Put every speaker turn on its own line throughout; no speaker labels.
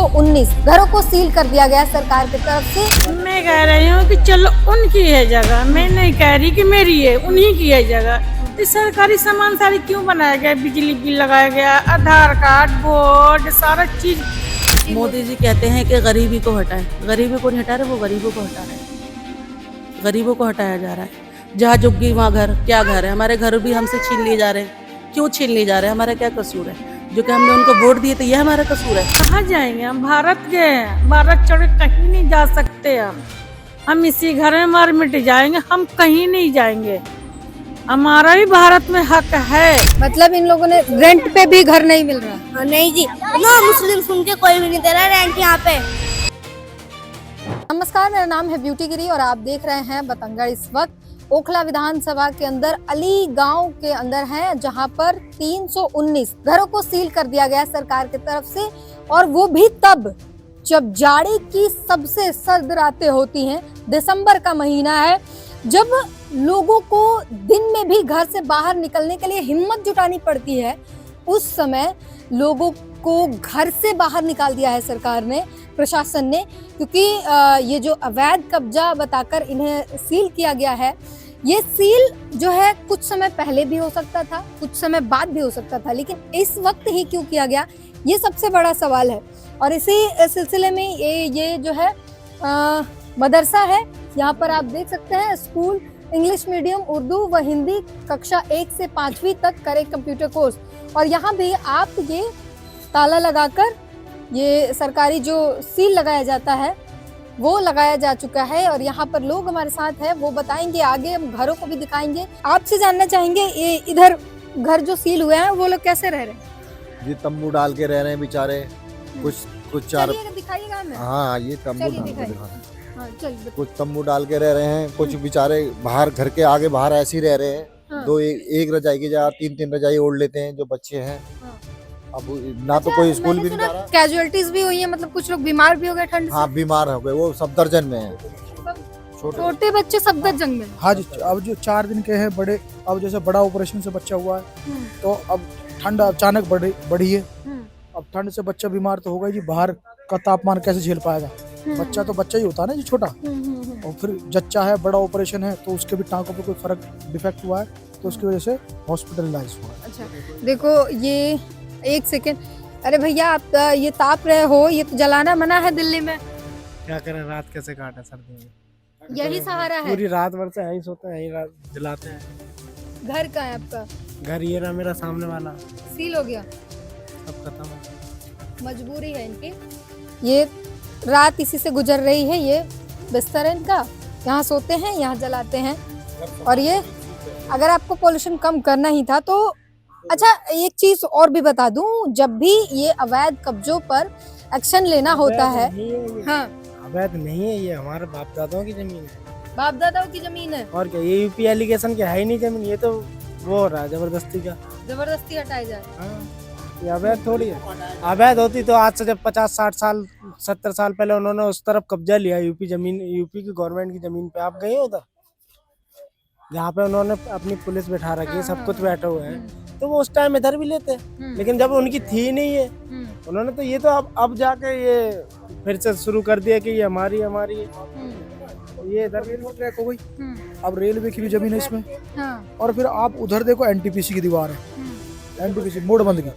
319 घरों को सील कर दिया गया सरकार की तरफ से।
मैं कह रही हूँ कि चलो उनकी है जगह, मैं नहीं कह रही कि मेरी है, उन्हीं की है जगह। तो सरकारी सामान सारी क्यों बनाया गया, बिजली बिल लगाया गया, आधार कार्ड, बोर्ड, सारा चीज।
मोदी जी कहते हैं कि गरीबी को हटाए, गरीबी को नहीं हटा रहे, वो गरीबों को हटा रहे हैं। गरीबों को हटाया जा रहा है। जहाँ झुग्गी वहाँ घर, क्या घर है? हमारे घर भी हमसे छीन लिए जा रहे हैं। क्यों छीन लिए जा रहे हैं? हमारा क्या कसूर है? जो कि हमने उनको वोट दिए, तो यह हमारा कसूर है।
कहाँ जाएंगे हम? भारत के हैं, भारत छोड़ के कहीं नहीं जा सकते हम इसी घर में मर मिट जाएंगे, हम कहीं नहीं जाएंगे। हमारा भी भारत में हक है।
मतलब इन लोगों ने रेंट पे भी घर नहीं मिल रहा।
नहीं जी, ना मुस्लिम सुन के कोई भी नहीं दे रहा रेंट यहाँ पे।
नमस्कार, मेरा नाम है ब्यूटी गिरी और आप देख रहे हैं बतंगड़। इस वक्त ओखला विधानसभा के अंदर अली गांव के अंदर हैं, जहां पर 319 घरों को सील कर दिया गया सरकार की तरफ से, और वो भी तब जब जाड़े की सबसे सर्द रातें होती हैं। दिसंबर का महीना है, जब लोगों को दिन में भी घर से बाहर निकलने के लिए हिम्मत जुटानी पड़ती है। उस समय लोगों को घर से बाहर निकाल दिया है सरकार ने, प्रशासन ने, क्योंकि ये जो अवैध कब्जा बताकर इन्हें सील किया गया है, ये सील जो है कुछ समय पहले भी हो सकता था, कुछ समय बाद भी हो सकता था, लेकिन इस वक्त ही क्यों किया गया, ये सबसे बड़ा सवाल है। और इसी सिलसिले में ये जो है मदरसा है, यहाँ पर आप देख सकते हैं स्कूल, इंग्लिश मीडियम, उर्दू व हिंदी कक्षा 1 से 5वीं तक करे कंप्यूटर कोर्स। और यहाँ भी आप ये ताला लगाकर ये सरकारी जो सील लगाया जाता है वो लगाया जा चुका है। और यहाँ पर लोग हमारे साथ हैं, वो बताएंगे, आगे हम घरों को भी दिखाएंगे। आपसे जानना चाहेंगे ये इधर घर जो सील हुए हैं वो लोग कैसे रह रहे हैं?
ये तंबू डाल के रह रहे हैं बेचारे। कुछ चार,
दिखाइएगा हमें।
हाँ, ये तंबू
चलिए
डाल के
दिखाइए।
दिखा रहे हैं।
हाँ, चलिए।
कुछ तंबू डाल के रह रहे हैं, कुछ बेचारे बाहर घर के आगे बाहर ऐसे ही रह रहे हैं।
हाँ।
दो एक रजाई की जगह 3-3 रजाई ओढ़ लेते हैं जो बच्चे हैं।
हाँ।
अब ना तो कोई स्कूल भी नहीं जा रहा।
कैजुअलिटीज भी हुई है, मतलब कुछ लोग बीमार भी हो गए ठंड से।
हाँ, बीमार हो गए, वो सब दर्जन में है।
छोटे बच्चे सब जंग में।
हाँ जी, अब जो 4 दिन के हैं बड़े, अब जैसे बड़ा ऑपरेशन से बच्चा हुआ है तो अब ठंड अचानक बढ़ी है। अब ठंड से बच्चा बीमार तो होगा ही जी, बाहर का तापमान कैसे झेल पाएगा? बच्चा तो बच्चा ही होता है ना जी, छोटा। और फिर जच्चा है, बड़ा ऑपरेशन है, तो उसके भी टांगों पे कोई फर्क डिफेक्ट हुआ है, तो उसकी वजह से हॉस्पिटलाइज हुआ है।
अच्छा, देखो ये एक सेकेंड। अरे भैया, आप ये ताप रहे हो, ये तो जलाना मना है दिल्ली में।
क्या करें, रात कैसे काटे सर्दी में?
यही सहारा है।
पूरी रात भर से यहीं सोते हैं, यहीं रात जलाते हैं।
घर का है आपका?
घर ये रहा मेरा सामने वाला,
सील हो गया,
सब खत्म है।
मजबूरी है इनकी। ये रात इसी से गुजर रही है, ये बिस्तर है इनका, यहाँ सोते हैं, यहाँ जलाते हैं। और ये अगर आपको पोल्यूशन कम करना ही था तो अच्छा, एक चीज और भी बता दूं, जब भी ये अवैध कब्जों पर एक्शन लेना होता है। हाँ,
अवैध नहीं है, ये हमारे बाप दादाओं की जमीन है।
बाप दादाओं की जमीन है,
और क्या, ये यूपी एलिगेशन के है ही नहीं जमीन, ये तो वो हो रहा है जबरदस्ती का।
जबरदस्ती हटाई जाए।
हाँ, ये अवैध थोड़ी है। अवैध होती तो आज से जब 50-60 साल 70 साल पहले उन्होंने उस तरफ कब्जा लिया, यूपी की गवर्नमेंट की जमीन पे, आप गए हो उधर जहाँ पे उन्होंने अपनी पुलिस बैठा रखी है, सब कुछ बैठे हुए हैं, तो वो उस टाइम इधर भी लेते। लेकिन जब उनकी थी नहीं है, उन्होंने तो ये तो अब जाके ये फिर से शुरू कर दिया कि ये हमारी है। तो ये इधर
रेलवे ट्रैक हो गई, अब रेलवे की भी जमीन है इसमें।
हाँ।
और फिर आप उधर देखो, एनटीपीसी की दीवार है, एनटीपीसी मोड़बंद की।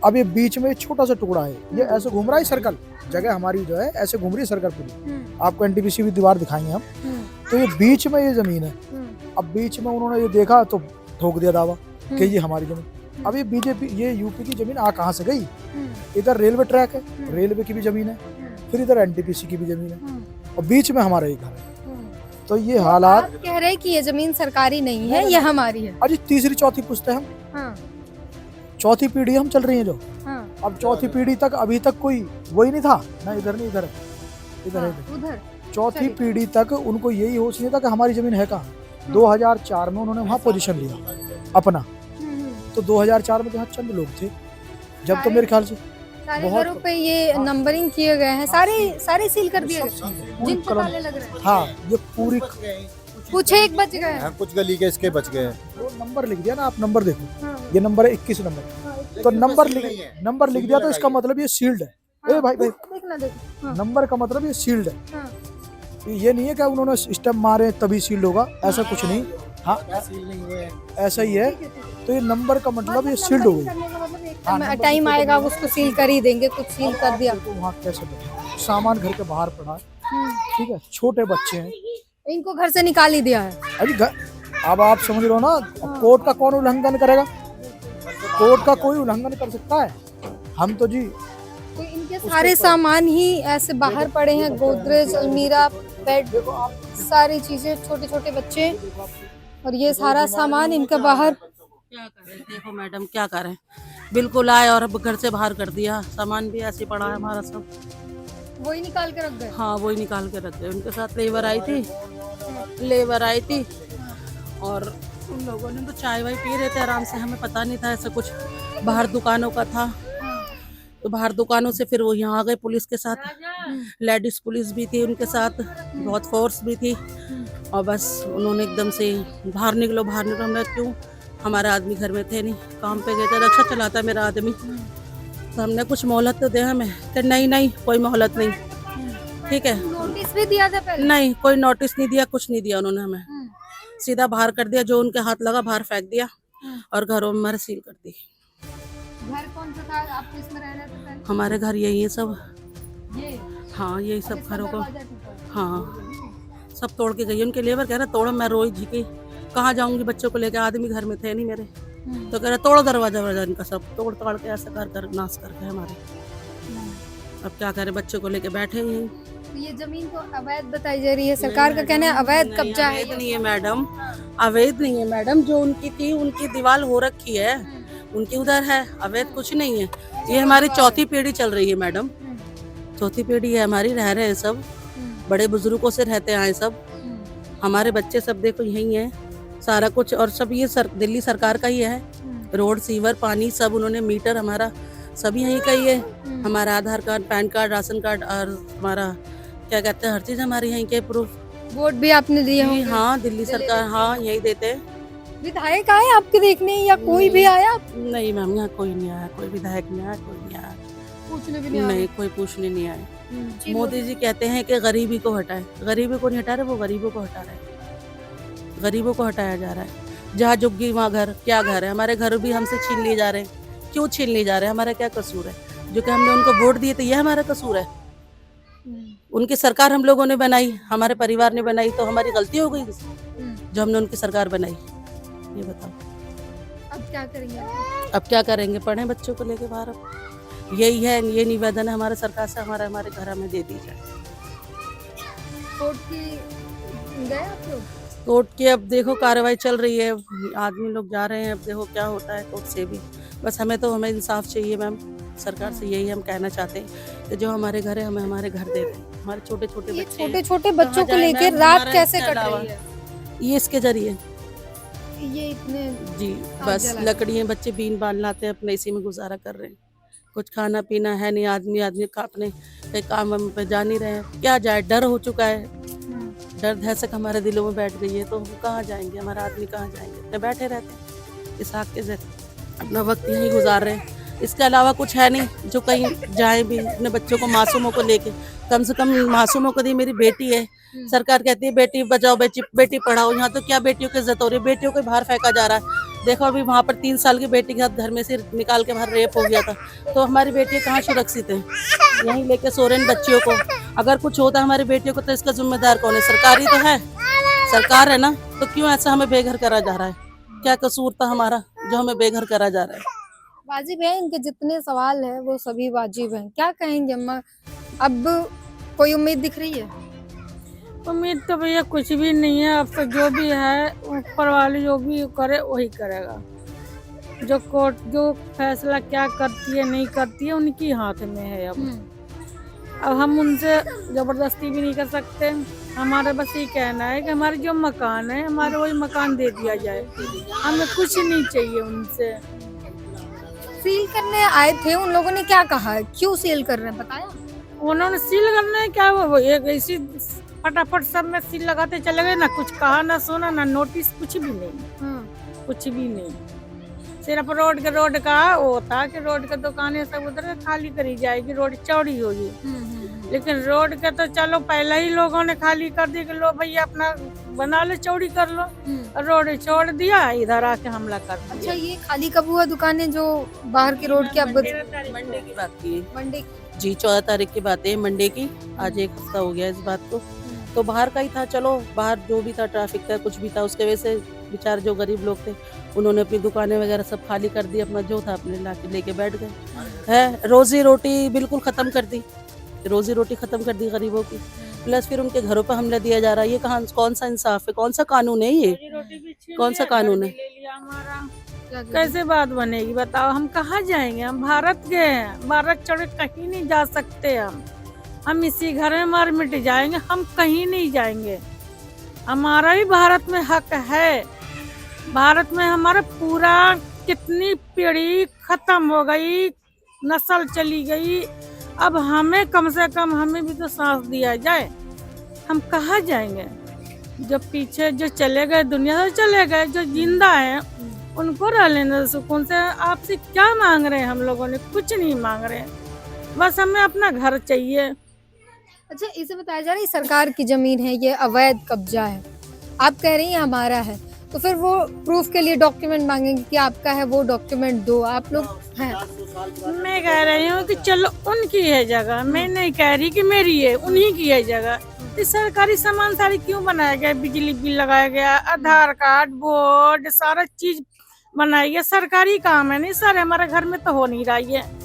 अब ये बीच में छोटा सा टुकड़ा है, ये ऐसे घूम रहा है सर्कल, जगह हमारी जो है ऐसे घूम रही है सर्कल पूरी। आपको एनटीपीसी की दीवार दिखाएंगे हम। तो ये बीच में ये जमीन है। अब बीच में उन्होंने ये देखा तो ठोक दिया दावा कि ये हमारी जमीन। अब ये बीजेपी, ये यूपी की जमीन कहाँ से गई? इधर रेलवे ट्रैक है, रेलवे की भी जमीन है, फिर इधर एनटीपीसी की भी जमीन है, और बीच में हमारा ही घर है। तो ये हालात।
आप कह रहे हैं कि ये जमीन सरकारी नहीं है, ये हमारी है।
अजी तीसरी चौथी पुश्ते हम,
हाँ।
चौथी पीढ़ी हम चल रही है जो।
हाँ।
अब चौथी पीढ़ी तक अभी तक कोई वही नहीं था ना, इधर नहीं, इधर है, इधर है,
उधर।
चौथी पीढ़ी तक उनको यही होश नहीं था कि हमारी जमीन है कहाँ। 2004 में उन्होंने वहाँ पोजीशन लिया अपना, तो 2004 में तो चंद लोग थे जब, तो मेरे ख्याल से
सारे घरों पे ये नंबरिंग किए गए हैं, सारे सील कर दिए गए जिन पे ताले लग रहे हैं।
हाँ, ये पूरी
कुछ एक बच गए।
हाँ, कुछ गली के इसके बच गए।
वो नंबर लिख दिया ना, आप नंबर देखो।
हाँ।
ये नंबर है 21 नंबर। तो नंबर लिख दिया तो इसका मतलब ये सील्ड है। ए भाई,
अपना देखो। हाँ,
नंबर का मतलब ये सील्ड है।
हाँ,
ये नहीं है कि उन्होंने स्टैम्प मारे तभी सील्ड होगा, ऐसा कुछ नहीं। हाँ ऐसा ही है। तो ये नंबर का मतलब ये सील्ड हो गई।
टाइम आएगा उसको सील कर ही देंगे, कुछ सील कर दिया।
तो वहाँ कैसे बैठे? सामान घर के बाहर पड़ा है, ठीक है, छोटे बच्चे हैं।
इनको घर से निकाल ही दिया है।
अभी अब आप समझ लो ना, अब कोर्ट का कौन उल्लंघन करेगा? कोर्ट का कोई उल्लंघन कर सकता है? हम तो जी
तो इनके सारे सामान ही ऐसे बाहर पड़े हैं, गोदरेज, अलमीरा, बेड, सारी चीजें, छोटे छोटे बच्चे, और ये सारा सामान इनका बाहर।
क्या करें, देखो मैडम क्या करें, बिल्कुल आए और अब घर से बाहर कर दिया। सामान भी ऐसे पड़ा है हमारा सब,
वही निकाल के रख गए।
हाँ वही निकाल के रख गए। उनके साथ लेबर आई थी और उन लोगों ने तो चाय वाय पी रहे थे आराम से, हमें पता नहीं था ऐसा कुछ बाहर दुकानों का था। तो बाहर दुकानों से फिर वो यहाँ आ गए पुलिस के साथ, लेडीज पुलिस भी थी उनके साथ, बहुत फोर्स भी थी, और बस उन्होंने एकदम से बाहर निकलो। हमने क्यों, हमारा आदमी घर में थे नहीं, काम पे गए थे, रक्षा चलाता है मेरा आदमी। तो हमने कुछ मोहलत तो दे हमें, कि नहीं कोई मोहलत नहीं, ठीक है।
नोटिस भी दिया था पहले?
नहीं, कोई नोटिस नहीं दिया, कुछ नहीं दिया उन्होंने हमें, सीधा बाहर कर दिया, जो उनके हाथ लगा बाहर फेंक दिया और घरों में हमारे सील कर दी।
घर कौन सा था? आप इसमें रह रहे थे पहले?
हमारे घर यही है सब,
ये
हाँ यही सब घरों को,
दरवाजा टूटा।
हाँ सब तोड़ के गई। उनके लेबर कह रहे तोड़ो, मैं रोई झिकी, कहाँ जाऊंगी बच्चों को लेके, आदमी घर में थे नहीं मेरे। तो कह रहे तोड़ो दरवाजा इनका, सब तोड़ ताड़ के ऐसे कर नाश करके हमारे। अब क्या करें, बच्चों को लेके बैठे ही।
तो ये जमीन को अवैध बताई जा रही है, सरकार का कहना है अवैध कब्जा है।
अवैध नहीं है मैडम, अवैध नहीं है मैडम, जो उनकी थी उनकी दीवार हो रखी है, उनकी उधर है, अवैध कुछ नहीं है। ये हमारी चौथी पीढ़ी चल रही है मैडम, चौथी पीढ़ी है हमारी, रह रहे हैं सब, बड़े बुजुर्गों से रहते आए सब, हमारे बच्चे सब देखो यही है सारा कुछ, और सब ये दिल्ली सरकार का ही है, रोड सीवर पानी सब उन्होंने, मीटर हमारा सब यहीं का ही है, हमारा Aadhaar card, PAN card, ration card, और हमारा क्या कहते हैं, हर चीज हमारी यहीं के प्रूफ।
वोट भी आपने दिए होंगे?
हाँ दिल्ली सरकार, हाँ यही देते हैं।
विधायक आए आपके देखने या कोई भी आया?
नहीं मैम, यहाँ कोई नहीं आया, कोई विधायक नहीं आया, कोई नहीं आया,
पूछने भी नहीं
नहीं कोई पूछने नहीं आया। मोदी जी कहते हैं कि गरीबी को हटाए, गरीबी को नहीं हटा रहे, वो गरीबों को हटा रहे हैं, गरीबों को हटाया जा रहा है। जहाँ झुग्गी वहाँ घर, क्या घर है, हमारे घर भी हमसे छीन लिए जा रहे हैं। क्यों छीन लिए जा रहे हैं, हमारा क्या कसूर है? जो कि हमने उनको वोट दिए, तो ये हमारा कसूर है? उनकी सरकार हम लोगों ने बनाई, हमारे परिवार ने बनाई, तो हमारी गलती हो गई जो हमने उनकी सरकार बनाई? ये बताओ
अब क्या करेंगे?
अब क्या करेंगे, पढ़े बच्चों को लेके बाहर। अब यही है, ये निवेदन है हमारे सरकार से, हमारे घर हमें दे दी जाए।
कोर्ट की गए आप लोग?
कोर्ट की अब देखो कार्रवाई चल रही है, आदमी लोग जा रहे हैं, अब देखो क्या होता है कोर्ट से भी। बस हमें इंसाफ चाहिए मैम, सरकार से यही हम कहना चाहते हैं कि जो हमारे घर है हमें हमारे घर दे दें। हमारे छोटे छोटे
ये
बच्चे,
छोटे छोटे बच्चों को लेके रात कैसे कट रही है?
ये इसके जरिए
ये इतने
जी,
आग
बस
जला
लकड़ियाँ, बच्चे बीन बांध लाते हैं, अपने इसी में गुजारा कर रहे हैं। कुछ खाना पीना है नहीं, आदमी का अपने कहीं काम वाम पे जा नहीं रहे हैं, क्या जाए, डर हो चुका है, डर दहशत हमारे दिलों में बैठ गई है, तो हम कहाँ जाएंगे, हमारा आदमी कहाँ जाएंगे, अपने बैठे रहते हैं इस आग के जरिए, अपना वक्त यहीं गुजार रहे हैं। इसके अलावा कुछ है नहीं जो कहीं जाए भी, अपने बच्चों को, मासूमों को लेके, कम से कम मासूमों को दी। मेरी बेटी है, सरकार कहती है बेटी बचाओ, बेटी पढ़ाओ, यहाँ तो क्या बेटियों की इज्जत हो रही है, बेटियों को बाहर फेंका जा रहा है। देखो अभी वहाँ पर 3 साल की बेटी के साथ घर में से निकाल के बाहर रेप हो गया था, तो हमारी बेटियाँ कहाँ सुरक्षित हैं? यहीं लेके सो रहे हैं बच्चियों को। अगर कुछ होता है हमारी बेटियों को तो इसका जिम्मेदार कौन है? सरकार ही तो है, सरकार है ना, तो क्यों ऐसा हमें बेघर करा जा रहा है? क्या कसूर था हमारा जो हमें बेघर करा जा रहा है?
वाजिब है, इनके जितने सवाल है वो सभी वाजिब हैं। क्या कहेंगे अम्मा, अब कोई उम्मीद दिख रही है?
उम्मीद तो भैया कुछ भी नहीं है, अब तो जो भी है ऊपर वाले जो भी करे वही करेगा। जो कोर्ट जो फैसला क्या करती है नहीं करती है उनकी हाथ में है। अब हम उनसे जबरदस्ती भी नहीं कर सकते। हमारा बस ये कहना है कि हमारे जो मकान है, हमारे वही मकान दे दिया जाए, हमें कुछ नहीं चाहिए उनसे।
सील करने आए थे, उन लोगों ने क्या कहा है, क्यों सील कर रहे हैं बताया?
उन्होंने सील करने क्या, वो एक ऐसी फटाफट सब में सील लगाते चले गए, ना कुछ कहा ना सुना ना नोटिस, कुछ भी नहीं, कुछ भी नहीं। सिर्फ रोड का वो था कि रोड के दुकानें सब उधर खाली करी जाएगी, रोड चौड़ी होगी। लेकिन रोड के तो चलो पहले ही लोगों ने खाली कर दी कि लो भैया अपना बना लो, चौड़ी कर लो। रोड छोड़ दिया, इधर आके हमला कर दिया।
अच्छा, ये खाली कब हुआ दुकानें जो बाहर की रोड की? अब
मंडे की बात की
मंडे
जी, 14 तारीख की बात है, मंडे की। आज एक हफ्ता हो गया इस बात को। तो बाहर का ही था, चलो बाहर जो भी था, ट्रैफिक था, कुछ भी था, उसके वजह से बेचारे जो गरीब लोग थे उन्होंने अपनी दुकानें वगैरह सब खाली कर दी, अपना जो था अपने लाके लेके बैठ गए। है रोजी रोटी बिल्कुल खत्म कर दी, रोजी रोटी खत्म कर दी गरीबों की। प्लस फिर उनके घरों पर हमला दिया जा रहा है। ये कहाँ, कौन सा इंसाफ है, कौन सा कानून है ये? कौन सा कानून है?
कैसे बात बनेगी बताओ? हम कहाँ जाएंगे? हम भारत के हैं, भारत छोड़ कहीं नहीं जा सकते। हम इसी घर में मर मिट जाएंगे, हम कहीं नहीं जाएंगे। हमारा भी भारत में हक है। भारत में हमारा पूरा कितनी पीढ़ी खत्म हो गई, नस्ल चली गई। अब हमें कम से कम हमें भी तो सांस दिया जाए। हम कहाँ जाएंगे? जो पीछे जो चले गए दुनिया से चले गए, जो जिंदा हैं उनको रह लेने सुकून से। आपसे क्या मांग रहे हैं? हम लोगों ने कुछ नहीं मांग रहे, बस हमें अपना घर चाहिए।
अच्छा, इसे बताया जा रहा है सरकार की जमीन है, ये अवैध कब्जा है, आप कह रही हैं हमारा है, तो फिर वो प्रूफ के लिए डॉक्यूमेंट मांगेंगे कि आपका है, वो डॉक्यूमेंट दो। आप लोग हैं,
मैं कह रही हूँ कि चलो उनकी है जगह, मैं नहीं कह रही कि मेरी है, उन्हीं की है जगह। तो सरकारी सामान सारी क्यों बनाया गया? बिजली बिल लगाया गया, आधार कार्ड, वोट, सारा चीज बनाया गया। सरकारी काम है नहीं सर, हमारे घर में तो हो नहीं रहा है।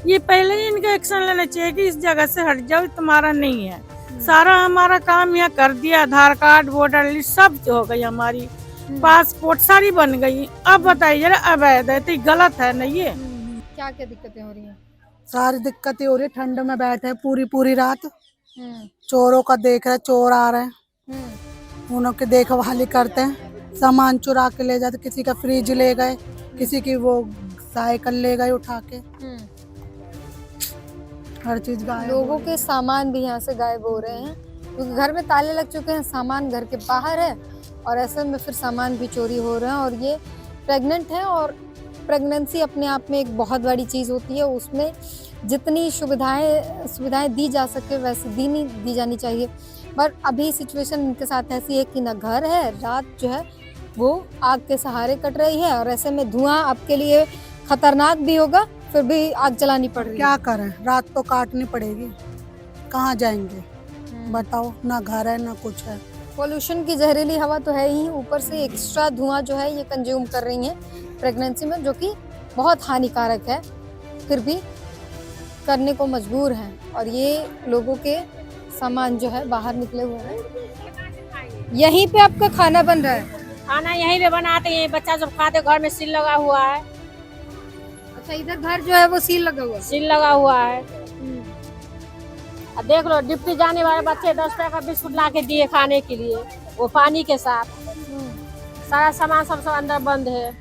ये पहले ही इनका एक्शन लेना चाहिए कि इस जगह से हट जाओ, तुम्हारा नहीं है। सारा हमारा काम यहाँ कर दिया, आधार कार्ड, वोटर लिस्ट सब हो गई, हमारी पासपोर्ट सारी बन गई। अब बताइए जरा, अवैध है तो गलत है ना ये?
क्या क्या दिक्कतें हो रही हैं?
सारी दिक्कतें हो रही है। ठंड में बैठे हैं पूरी रात, चोरों का देख रहे, चोर आ रहे हैं, उन्हों की देखभाली करते हैं, सामान चुरा के ले जाते, किसी का फ्रिज ले गए, किसी की वो साइकिल ले गए उठा के, हर चीज गायब।
लोगों के सामान भी यहाँ से गायब हो रहे हैं क्योंकि घर में ताले लग चुके हैं, सामान घर के बाहर है और ऐसे में फिर सामान भी चोरी हो रहे हैं। और ये प्रेग्नेंट है और प्रेगनेंसी अपने आप में एक बहुत बड़ी चीज़ होती है, उसमें जितनी सुविधाएं दी जा सके वैसे दी जानी चाहिए। पर अभी सिचुएशन इनके साथ ऐसी है कि ना घर है, रात जो है वो आग के सहारे कट रही है और ऐसे में धुआं आपके लिए खतरनाक भी होगा, फिर भी आग जलानी पड़ रही है।
क्या करें, रात तो काटनी पड़ेगी, कहाँ जाएंगे बताओ? ना घर है ना कुछ है।
पोल्यूशन की जहरीली हवा तो है ही, ऊपर से एक्स्ट्रा धुआं जो है ये कंज्यूम कर रही हैं प्रेगनेंसी में, जो कि बहुत हानिकारक है, फिर भी करने को मजबूर हैं। और ये लोगों के सामान जो है बाहर निकले हुए हैं। यहीं पे आपका खाना बन रहा है?
खाना यहीं पे बनाते हैं, बच्चा सब खाते, घर में सील लगा हुआ है।
अच्छा, इधर घर जो है वो सील लगा हुआ है?
सील लगा हुआ है। देख लो, डिप्टी जाने वाले बच्चे 10 रुपए का बिस्कुट ला के दिए खाने के लिए, वो पानी के साथ। सारा सामान सब अंदर बंद है।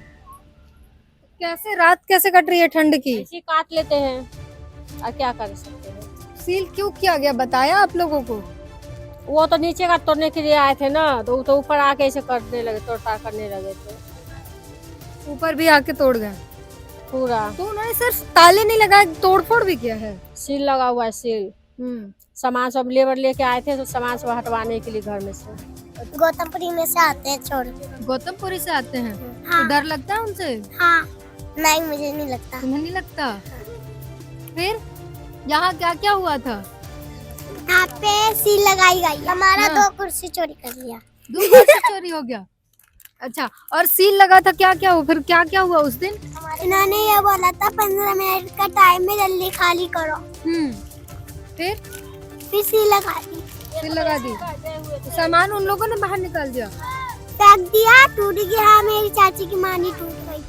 कैसे रात कैसे कट रही है ठंड की?
इसी काट लेते हैं और क्या कर सकते हैं।
सील क्यों किया गया, बताया आप लोगों को?
वो तो नीचे का तोड़ने के लिए आए थे ना, तो वो तो ऊपर आके ऐसे करने लगे, तोड़ताड़ करने लगे थे।
ऊपर भी आके तोड़ गए
पूरा?
तो उन्होंने सिर्फ ताले नहीं लगाए, तोड़फोड़ भी किया है?
सील लगा हुआ है, सील। सामान सब लेबर लेके आए थे, तो सामान सब हटवाने के लिए घर में से।
गौतमपुरी में से आते हैं चोर।
गौतमपुरी से आते हैं?
हाँ।
तो डर लगता है उनसे?
हाँ, नहीं मुझे नहीं लगता।
तुम्हें नहीं लगता? फिर यहाँ क्या क्या हुआ था?
यहाँ पे सील लगाई गई, हमारा
हाँ।
2 कुर्सी चोरी कर लिया।
2 कुर्सी चोरी हो गया? अच्छा, और सील लगा था, क्या क्या हुआ फिर? क्या क्या हुआ उस दिन?
इन्होंने ये बोला था 15 मिनट का टाइम है, जल्दी खाली करो। फिर सील लगा दी।
सील लगा दी, तो सामान उन लोगों ने बाहर निकाल दिया,
फेंक दिया, टूट गया। मेरी चाची की मानी टूट गई,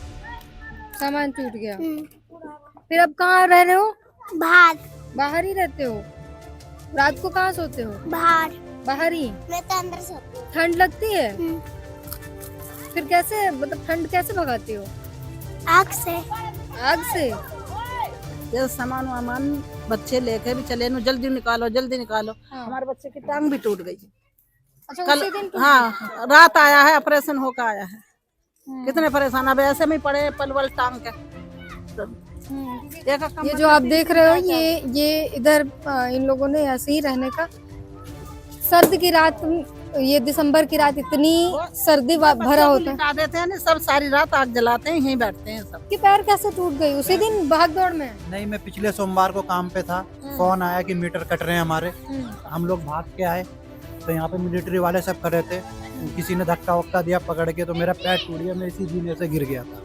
सामान टूट गया। फिर अब कहाँ रह रहे हो?
बाहर।
बाहर ही रहते हो? रात को कहाँ सोते हो?
बाहर।
बाहर ही?
मैं तो अंदर सोती हूँ।
ठंड लगती है? फिर कैसे, मतलब ठंड कैसे भगाती हो?
आग से।
आग से?
ये सामान वामान बच्चे लेके भी चले, नो जल्दी निकालो।
हाँ।
हमारे बच्चे की टांग भी टूट गई
अच्छा,
कल।
उसी दिन टूट
हाँ, रात आया है, ऑपरेशन होकर आया है।
कितने परेशान, अब ऐसे में पड़े पलवल टांग के।
ये जो आप देख रहे हो ये इधर इन लोगों ने ऐसे ही रहने का, सर्द की रात, ये दिसंबर की रात इतनी सर्दी भरा होता है।
लिटा देते हैं ना, सब सारी रात आग जलाते हैं, यहीं बैठते हैं सब।
कि पैर कैसे टूट गई उसी दिन भाग दौड़ में?
नहीं, मैं पिछले सोमवार को काम पे था, फोन आया कि मीटर कट रहे हैं हमारे। हम लोग भाग के आए तो यहाँ पे मिलिट्री वाले सब खड़े थे, किसी ने धक्का वक्का दिया पकड़ के, तो मेरा पैर टूट गया, मैं इसी जीने से गिर गया था।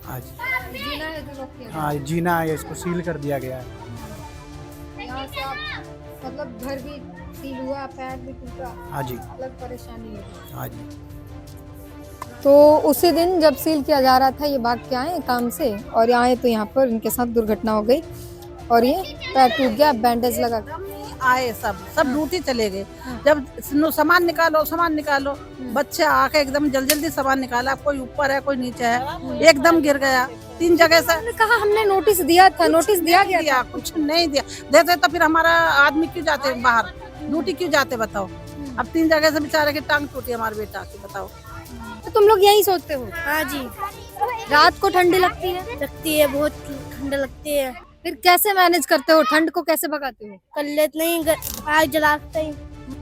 आज हाँ, जीना है, इसको सील कर दिया गया है।
यहाँ से आप मतलब घर भी सील हुआ, पैर भी टूटा,
हाँ जी,
अलग परेशानी है।
हाँ जी।
तो उसी दिन जब सील किया जा रहा था ये भाग के आए काम से और आए तो यहाँ पर इनके साथ दुर्घटना हो गई और ये पैर टूट गया, बैंडेज लगा।
आए सब ड्यूटी चले गए। जब सामान निकालो, बच्चे आके एकदम जल्दी सामान निकाला, कोई ऊपर है कोई नीचे है, एकदम गिर गया। 3 जगह से
उन्होंने कहा हमने नोटिस दिया था, नोटिस दिया गया था।
कुछ नहीं दिया, देते तो फिर हमारा आदमी क्यों जाते बाहर, ड्यूटी क्यों जाते बताओ। अब 3 जगह से बेचारे की टांग टूटी हमारे बेटा की, बताओ।
तो तुम लोग यही सोचते हो?
हाँ जी,
रात को ठंडी लगती है?
लगती है, बहुत ठंड लगती है।
फिर कैसे मैनेज करते हो, ठंड को कैसे भगाते हो?
कर लेते नहीं, आग जलाते ही।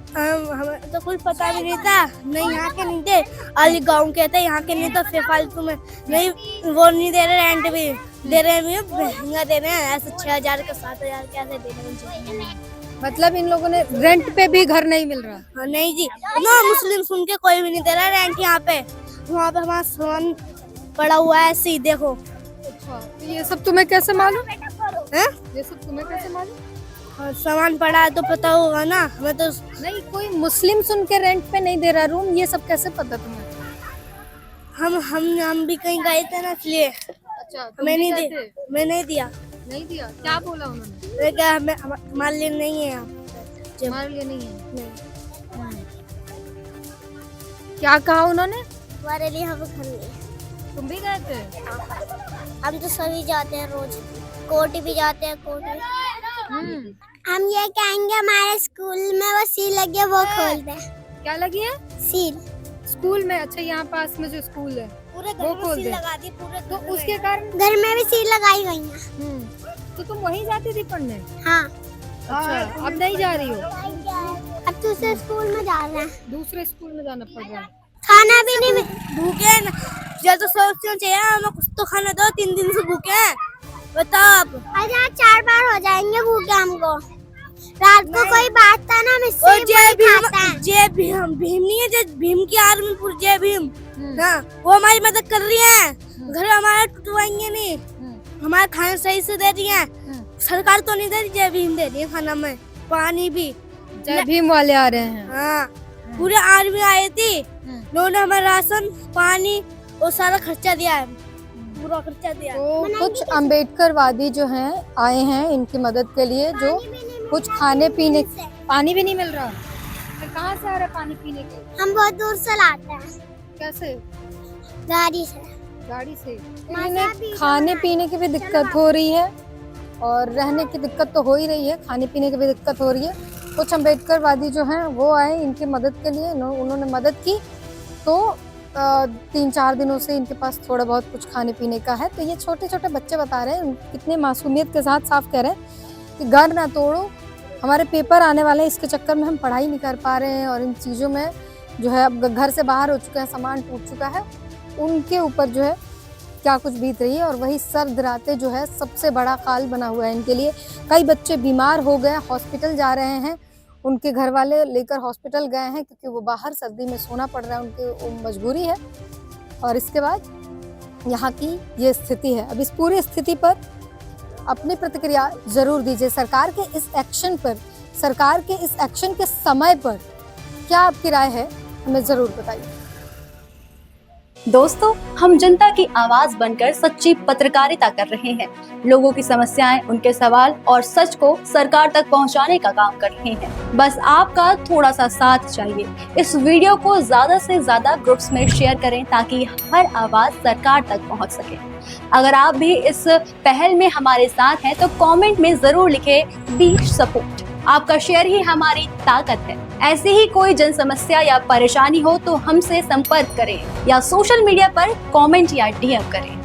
हमें तो कुछ पता भी नहीं था, नहीं यहाँ के नहीं थे, अली गाँव के थे, यहाँ के नहीं तो फिर फालतू में नहीं, वो नहीं दे रहे, रेंट भी दे रहे हैं, महंगा दे रहे हैं, ऐसे 6000 का 7000 कैसे दे रहे हैं।
मतलब इन लोगों ने रेंट पे भी घर नहीं मिल रहा?
हाँ, नहीं जी, नो मुस्लिम सुन के कोई भी नहीं दे रहा रेंट यहाँ पे। वहाँ पे हमारा सामान पड़ा हुआ है, ऐसे ही देखो।
अच्छा, तो ये सब तुम्हें कैसे मालूम है? ये सब तुम्हें कैसे मालूम?
सामान पड़ा है तो पता होगा ना, हमें तो
नहीं, कोई मुस्लिम सुन के रेंट पे नहीं दे रहा रूम, ये सब कैसे पता तुम्हें?
हम भी कहीं गए थे ना, इसलिए।
अच्छा,
मैं नहीं दिया।
नहीं दिया? क्या बोला उन्होंने?
मैं क्या, हमारे लिए नहीं है,
हमारे लिए नहीं है। क्या कहा उन्होंने?
हमारे लिए हम घर नहीं।
तुम भी गए थे?
हम तो सभी जाते हैं रोज, कोर्ट भी जाते हैं, कोर्ट। हम ये कहेंगे हमारे स्कूल में वो सील लगी है, वो खोल दे।
क्या लगी है?
सील
स्कूल में? अच्छा, यहाँ पास में जो स्कूल है
पूरे
वो
घर
खोल
में
दे।
सील लगा दी, पूरे
तो उसके कारण
घर में भी सील लगाई गई है।
तो तुम वहीं जाती थी पढ़ने?
हाँ।
अच्छा, अब नहीं जा रही हो?
अब दूसरे स्कूल में जा रहे हैं।
दूसरे स्कूल में जाना पड़ रहा है।
खाना भी नहीं, भूखे न, जब तो सोचना चाहिए हमें कुछ तो खाना दो, 3 दिन से भूखे हैं, बताओ। अब 4 बार हो जाएंगे भूखे हमको। रात को कोई बात था ना, जय भीम नहीं है, जय भीम की आर्मी पूरी, जय भीम, हाँ, वो हमारी मदद कर रही है। घर हमारा टूटवाएंगे नहीं, हमारे खाना सही से दे रही है। सरकार तो नहीं दे रही, जय भीम दे रही है खाना में, पानी भी।
जय भीम वाले आ रहे हैं?
हाँ, पूरे आर्मी आई थी, उन्होंने हमें राशन पानी और सारा खर्चा दिया है, पूरा खर्चा दिया।
तो कुछ अम्बेडकरवादी जो हैं आए हैं इनकी मदद के लिए, जो कुछ खाने पीने, पानी भी नहीं मिल रहा। फिर कहाँ से आ रहा है पानी पीने के?
हम बहुत दूर से लाते हैं।
कैसे?
गाड़ी से।
गाड़ी से? इन्हें खाने पीने की भी दिक्कत हो रही है और रहने की दिक्कत तो हो ही रही है, खाने पीने की भी दिक्कत हो रही है। कुछ अम्बेडकरवादी जो हैं वो आए इनकी मदद के लिए, उन्होंने मदद की। तो 3-4 दिनों से इनके पास थोड़ा बहुत कुछ खाने पीने का है। तो ये छोटे छोटे बच्चे बता रहे हैं, कितने मासूमियत के साथ साफ कह रहे हैं कि घर ना तोड़ो, हमारे पेपर आने वाले हैं, इसके चक्कर में हम पढ़ाई नहीं कर पा रहे हैं और इन चीज़ों में जो है अब घर से बाहर हो चुका है, सामान टूट चुका है, उनके ऊपर जो है क्या कुछ बीत रही है। और वही सर्द रातें जो है सबसे बड़ा काल बना हुआ है इनके लिए। कई बच्चे बीमार हो गए, हॉस्पिटल जा रहे हैं, उनके घर वाले लेकर हॉस्पिटल गए हैं क्योंकि वो बाहर सर्दी में सोना पड़ रहा है, उनकी मजबूरी है। और इसके बाद यहाँ की ये स्थिति है। अब इस पूरी स्थिति पर अपनी प्रतिक्रिया जरूर दीजिए। सरकार के इस एक्शन पर, सरकार के इस एक्शन के समय पर क्या आपकी राय है, हमें जरूर बताइए।
दोस्तों, हम जनता की आवाज बनकर सच्ची पत्रकारिता कर रहे हैं। लोगों की समस्याएं, उनके सवाल और सच को सरकार तक पहुंचाने का काम कर रहे हैं। बस आपका थोड़ा सा साथ चाहिए। इस वीडियो को ज्यादा से ज्यादा ग्रुप्स में शेयर करें ताकि हर आवाज सरकार तक पहुंच सके। अगर आप भी इस पहल में हमारे साथ हैं तो कमेंट में जरूर लिखें बी सपोर्ट। आपका शेयर ही हमारी ताकत है। ऐसी ही कोई जन समस्या या परेशानी हो तो हमसे संपर्क करें या सोशल मीडिया पर कमेंट या DM करें।